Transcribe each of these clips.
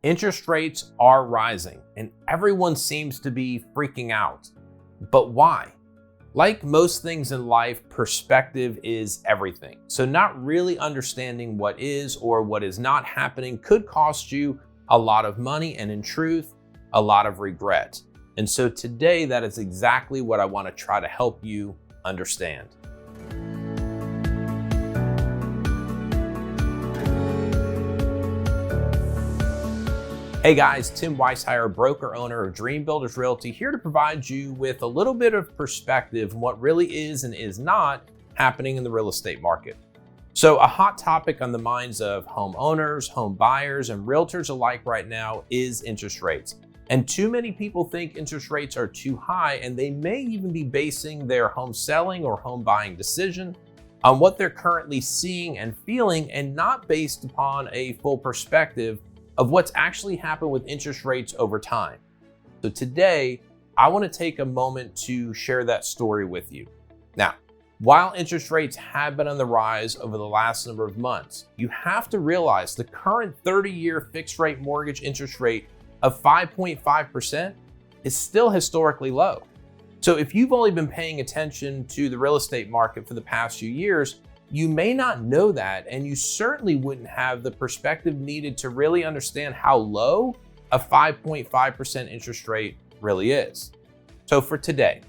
Interest rates are rising and everyone seems to be freaking out. But why? Like most things in life, perspective is everything. So not really understanding what is or what is not happening could cost you a lot of money and, in truth, a lot of regret. And so today, that is exactly what I want to try to help you understand. Hey guys, Tim Weishire, broker owner of Dream Builders Realty, here to provide you with a little bit of perspective on what really is and is not happening in the real estate market. So a hot topic on the minds of homeowners, home buyers, and realtors alike right now is interest rates. And too many people think interest rates are too high, and they may even be basing their home selling or home buying decision on what they're currently seeing and feeling, and not based upon a full perspective of what's actually happened with interest rates over time. So today, I want to take a moment to share that story with you. Now, while interest rates have been on the rise over the last number of months, you have to realize the current 30-year fixed rate mortgage interest rate of 5.5% is still historically low. So if you've only been paying attention to the real estate market for the past few years, you may not know that, and you certainly wouldn't have the perspective needed to really understand how low a 5.5% interest rate really is. So for today,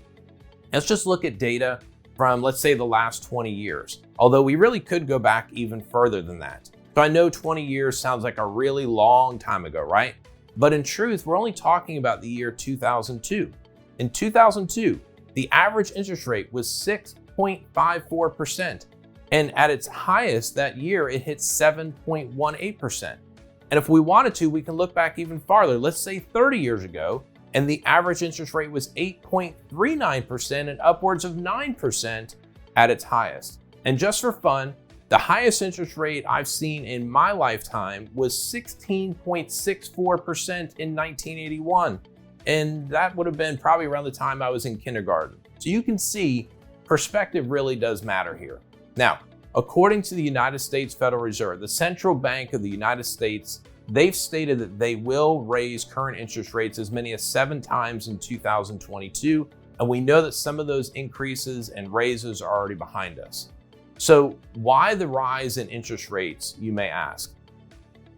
let's just look at data from, let's say, the last 20 years, although we really could go back even further than that. So I know 20 years sounds like a really long time ago, right? But in truth, we're only talking about the year 2002. In 2002, the average interest rate was 6.54%. And at its highest that year, it hit 7.18%. And if we wanted to, we can look back even farther. Let's say 30 years ago, and the average interest rate was 8.39% and upwards of 9% at its highest. And just for fun, the highest interest rate I've seen in my lifetime was 16.64% in 1981. And that would have been probably around the time I was in kindergarten. So you can see perspective really does matter here. Now, according to the United States Federal Reserve, the central bank of the United States, they've stated that they will raise current interest rates as many as 7 times in 2022. And we know that some of those increases and raises are already behind us. So why the rise in interest rates, you may ask?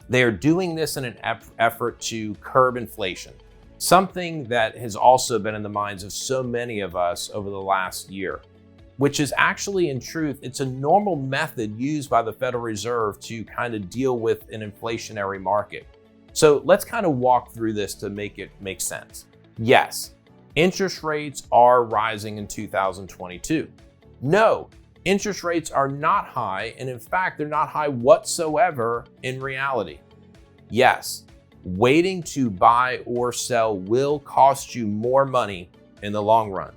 They are doing this in an effort to curb inflation, something that has also been in the minds of so many of us over the last year, which is actually, in truth, it's a normal method used by the Federal Reserve to kind of deal with an inflationary market. So let's kind of walk through this to make it make sense. Yes, interest rates are rising in 2022. No, interest rates are not high, and in fact, they're not high whatsoever in reality. Yes, waiting to buy or sell will cost you more money in the long run.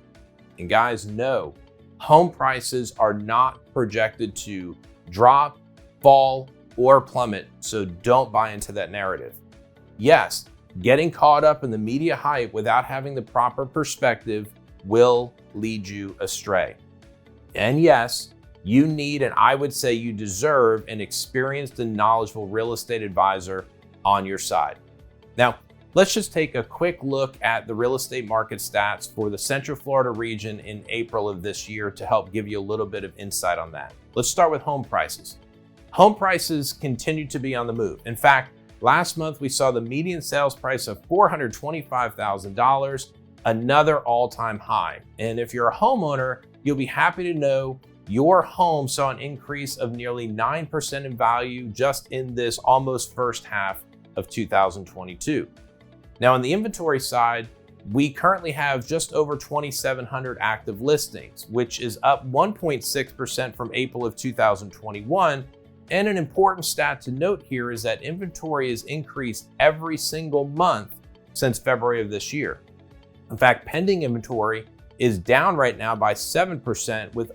And guys, no, home prices are not projected to drop, fall, or plummet, so don't buy into that narrative. Yes, getting caught up in the media hype without having the proper perspective will lead you astray. And yes, you need, and I would say you deserve, an experienced and knowledgeable real estate advisor on your side. Now, let's just take a quick look at the real estate market stats for the Central Florida region in April of this year to help give you a little bit of insight on that. Let's start with home prices. Home prices continue to be on the move. In fact, last month we saw the median sales price of $425,000, another all-time high. And if you're a homeowner, you'll be happy to know your home saw an increase of nearly 9% in value just in this almost first half of 2022. Now, on the inventory side, we currently have just over 2,700 active listings, which is up 1.6% from April of 2021. And an important stat to note here is that inventory has increased every single month since February of this year. In fact, pending inventory is down right now by 7% with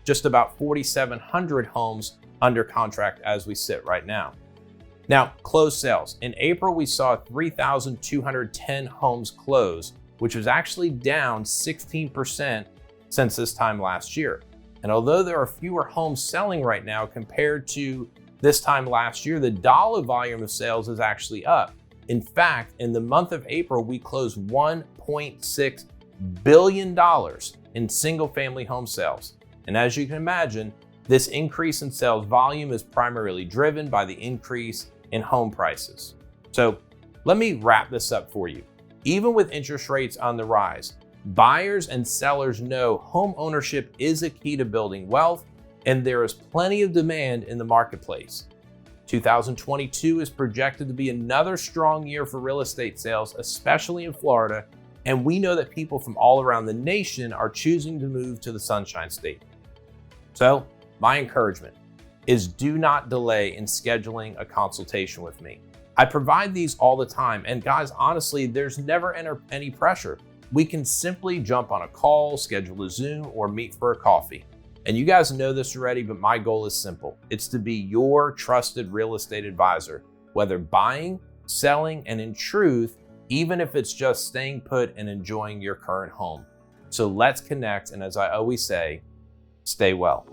just about 4,700 homes under contract as we sit right now. Now, closed sales. In April, we saw 3,210 homes close, which was actually down 16% since this time last year. And although there are fewer homes selling right now compared to this time last year, the dollar volume of sales is actually up. In fact, in the month of April, we closed $1.6 billion in single-family home sales. And as you can imagine, this increase in sales volume is primarily driven by the increase in home prices. So let me wrap this up for you. Even with interest rates on the rise, buyers and sellers know home ownership is a key to building wealth, and there is plenty of demand in the marketplace. 2022 is projected to be another strong year for real estate sales, especially in Florida, and we know that people from all around the nation are choosing to move to the Sunshine State. So, my encouragement is do not delay in scheduling a consultation with me. I provide these all the time, and guys, honestly, there's never any pressure. We can simply jump on a call, schedule a Zoom, or meet for a coffee. And you guys know this already, but my goal is simple. It's to be your trusted real estate advisor, whether buying, selling, and in truth, even if it's just staying put and enjoying your current home. So let's connect, and as I always say, stay well.